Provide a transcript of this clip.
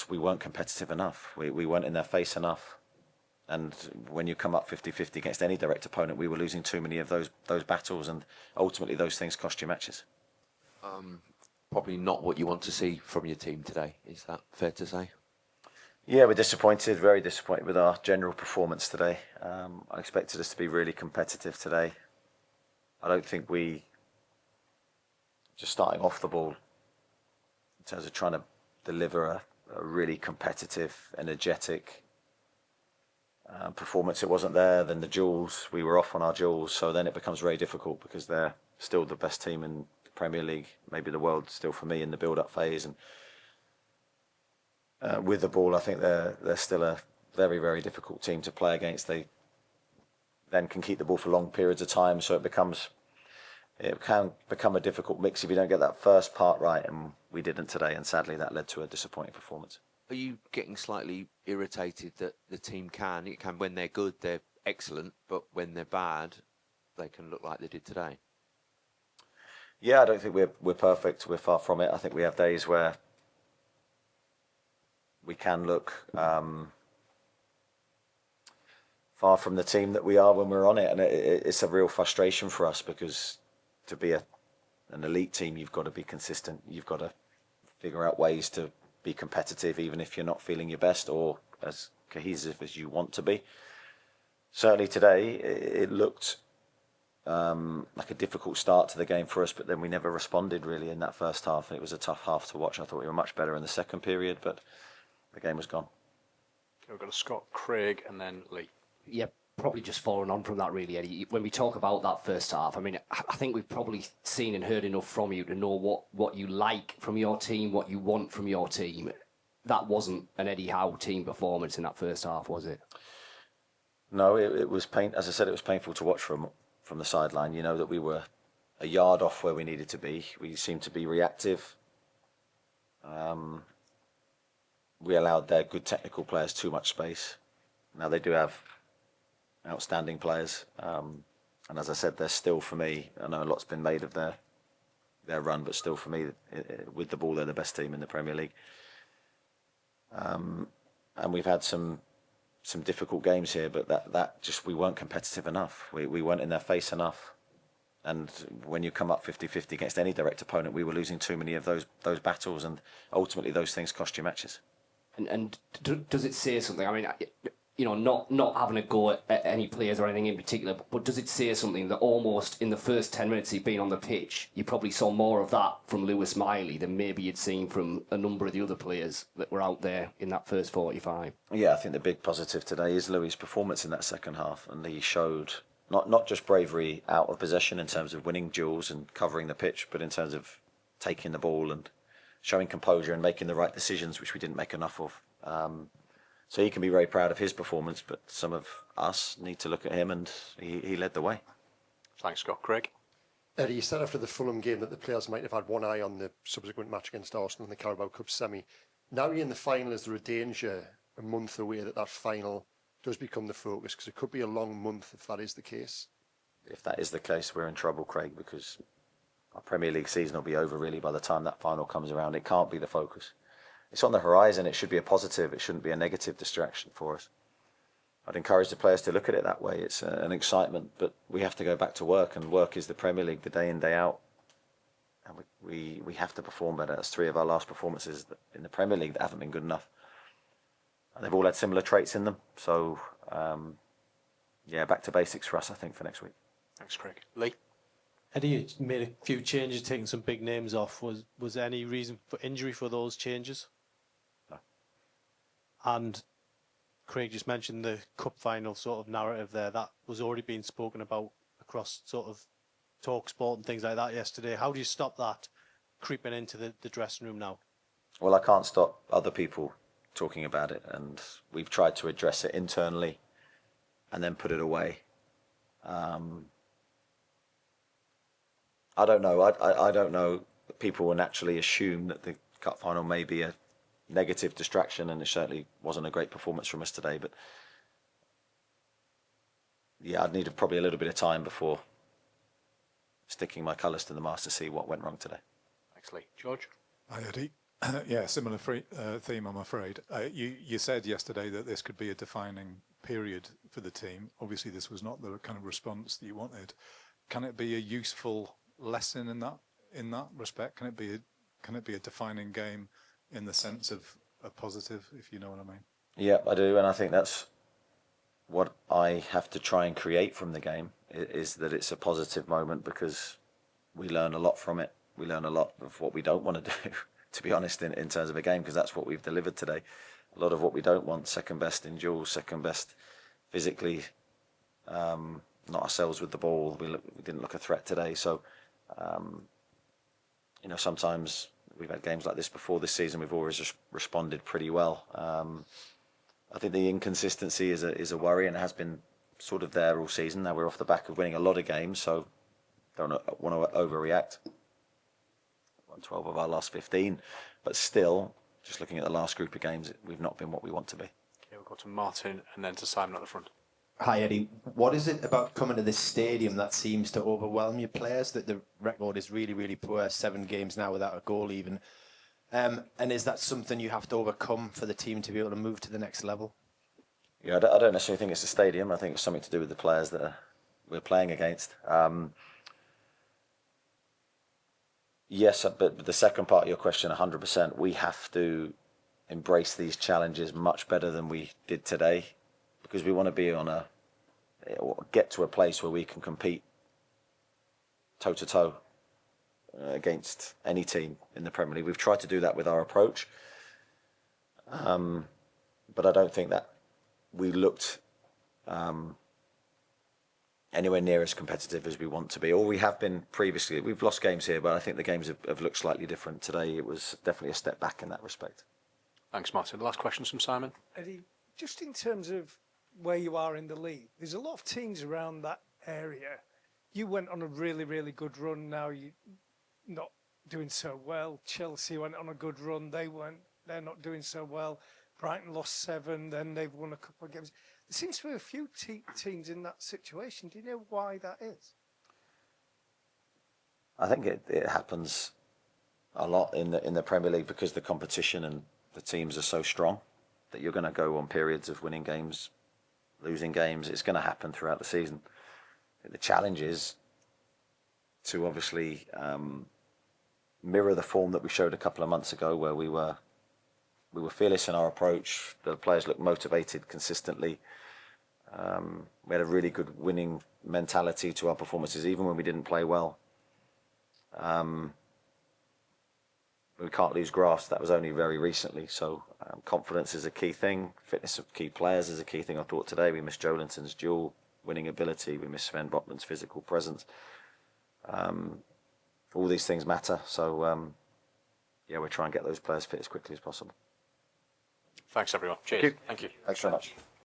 we weren't competitive enough. We weren't in their face enough. And when you come up 50-50 against any direct opponent, we were losing too many of those battles, and ultimately those things cost you matches. Probably not what you want to see from your team today. Is that fair to say? Yeah, we're disappointed, very disappointed with our general performance today. I expected us to be really competitive today. I don't think we, just starting off the ball, in terms of trying to deliver a really competitive, energetic performance, it wasn't there. Then the duels, we were off on our duels, so then it becomes very difficult because they're still the best team in the Premier League, maybe the world still for me in the build-up phase, and with the ball, I think they're still a very, very difficult team to play against. They then can keep the ball for long periods of time, so it can become a difficult mix if you don't get that first part right, and we didn't today, and sadly that led to a disappointing performance. Are you getting slightly irritated that the team when they're good, they're excellent, but when they're bad, they can look like they did today? Yeah, I don't think we're perfect. We're far from it. I think we have days where we can look far from the team that we are when we're on it, and it's a real frustration for us, because to be an elite team, you've got to be consistent. You've got to figure out ways to be competitive, even if you're not feeling your best or as cohesive as you want to be. Certainly today, it looked like a difficult start to the game for us, but then we never responded really in that first half. It was a tough half to watch. I thought we were much better in the second period, but the game was gone. Okay, we've got a Scott, Craig, and then Lee. Yeah, probably just following on from that, really, Eddie. When we talk about that first half, I mean, I think we've probably seen and heard enough from you to know what you like from your team, what you want from your team. That wasn't an Eddie Howe team performance in that first half, was it? No, it was as I said, it was painful to watch from the sideline. You know that we were a yard off where we needed to be. We seemed to be reactive. We allowed their good technical players too much space. Now they do have outstanding players, and as I said, they're still, for me, I know a lot's been made of their run, but still for me, with the ball, they're the best team in the Premier League. And we've had some difficult games here, but that just, we weren't competitive enough. We weren't in their face enough, and when you come up 50-50 against any direct opponent, we were losing too many of those battles, and ultimately those things cost you matches. And does it say something? I mean, you know, not having a go at any players or anything in particular, but does it say something that almost in the first 10 minutes he'd been on the pitch, you probably saw more of that from Lewis Miley than maybe you'd seen from a number of the other players that were out there in that first 45? Yeah, I think the big positive today is Louis' performance in that second half, and he showed not just bravery out of possession in terms of winning duels and covering the pitch, but in terms of taking the ball and showing composure and making the right decisions, which we didn't make enough of. So he can be very proud of his performance, but some of us need to look at him, and he led the way. Thanks, Scott. Craig? Eddie, you said after the Fulham game that the players might have had one eye on the subsequent match against Arsenal in the Carabao Cup semi. Now you're in the final, is there a danger a month away that final does become the focus? Because it could be a long month if that is the case. If that is the case, we're in trouble, Craig, because our Premier League season will be over really by the time that final comes around. It can't be the focus. It's on the horizon. It should be a positive. It shouldn't be a negative distraction for us. I'd encourage the players to look at it that way. It's an excitement, but we have to go back to work, and work is the Premier League, the day in, day out. And we have to perform better. That's 3 of our last performances in the Premier League that haven't been good enough. And they've all had similar traits in them. So, yeah, back to basics for us, I think, for next week. Thanks, Craig. Lee? Eddie, you made a few changes, taking some big names off. Was there any reason for injury for those changes? No. And Craig just mentioned the cup final sort of narrative there. That was already being spoken about across sort of TalkSport and things like that yesterday. How do you stop that creeping into the dressing room now? Well, I can't stop other people talking about it, and we've tried to address it internally and then put it away. I don't know. I don't know. People will naturally assume that the cup final may be a negative distraction, and it certainly wasn't a great performance from us today. But yeah, I'd need probably a little bit of time before sticking my colours to the mast to see what went wrong today. Thanks, Lee. George? Hi, Eddie. Yeah, similar theme, I'm afraid. You said yesterday that this could be a defining period for the team. Obviously, this was not the kind of response that you wanted. Can it be a useful lesson in that respect? Can it be a defining game in the sense of a positive, if you know what I mean? Yeah, I do, and I think that's what I have to try and create from the game is that it's a positive moment because we learn a lot from it. We learn a lot of what we don't want to do, to be honest, in terms of a game, because that's what we've delivered today. A lot of what we don't want, second best in duels, second best physically, not ourselves with the ball. We didn't look a threat today. So, sometimes we've had games like this before this season. We've always just responded pretty well. I think the inconsistency is a worry, and it has been sort of there all season. Now we're off the back of winning a lot of games, so don't want to overreact. Won 12 of our last 15, but still, just looking at the last group of games, we've not been what we want to be. Okay, we'll go to Martin and then to Simon at the front. Hi Eddie, what is it about coming to this stadium that seems to overwhelm your players? That the record is really, really poor, 7 games now without a goal even. And is that something you have to overcome for the team to be able to move to the next level? Yeah, I don't necessarily think it's the stadium. I think it's something to do with the players that we're playing against. Yes, but the second part of your question, 100%, we have to embrace these challenges much better than we did today, because we want to be get to a place where we can compete toe to toe against any team in the Premier League. We've tried to do that with our approach, but I don't think that we looked anywhere near as competitive as we want to be, or we have been previously. We've lost games here, but I think the games have looked slightly different today. It was definitely a step back in that respect. Thanks, Martin. The last question's from Simon. Eddie, just in terms of where you are in the league, there's a lot of teams around that area. You went on a really, really good run. Now you're not doing so well. Chelsea went on a good run. They're not doing so well. Brighton lost 7, then they've won a couple of games. There seems to be a few teams in that situation. Do you know why that is? I think it happens a lot in the Premier League because the competition and the teams are so strong that you're going to go on periods of winning games, losing games. It's going to happen throughout the season. The challenge is to obviously mirror the form that we showed a couple of months ago, where we were fearless in our approach. The players looked motivated consistently. We had a really good winning mentality to our performances, even when we didn't play well. We can't lose grasp. That was only very recently. So confidence is a key thing. Fitness of key players is a key thing. I thought today we missed Joelinton's dual winning ability. We missed Sven Botman's physical presence. All these things matter. So we're trying to get those players fit as quickly as possible. Thanks, everyone. Cheers. Thank you. Thank you. Thanks very much.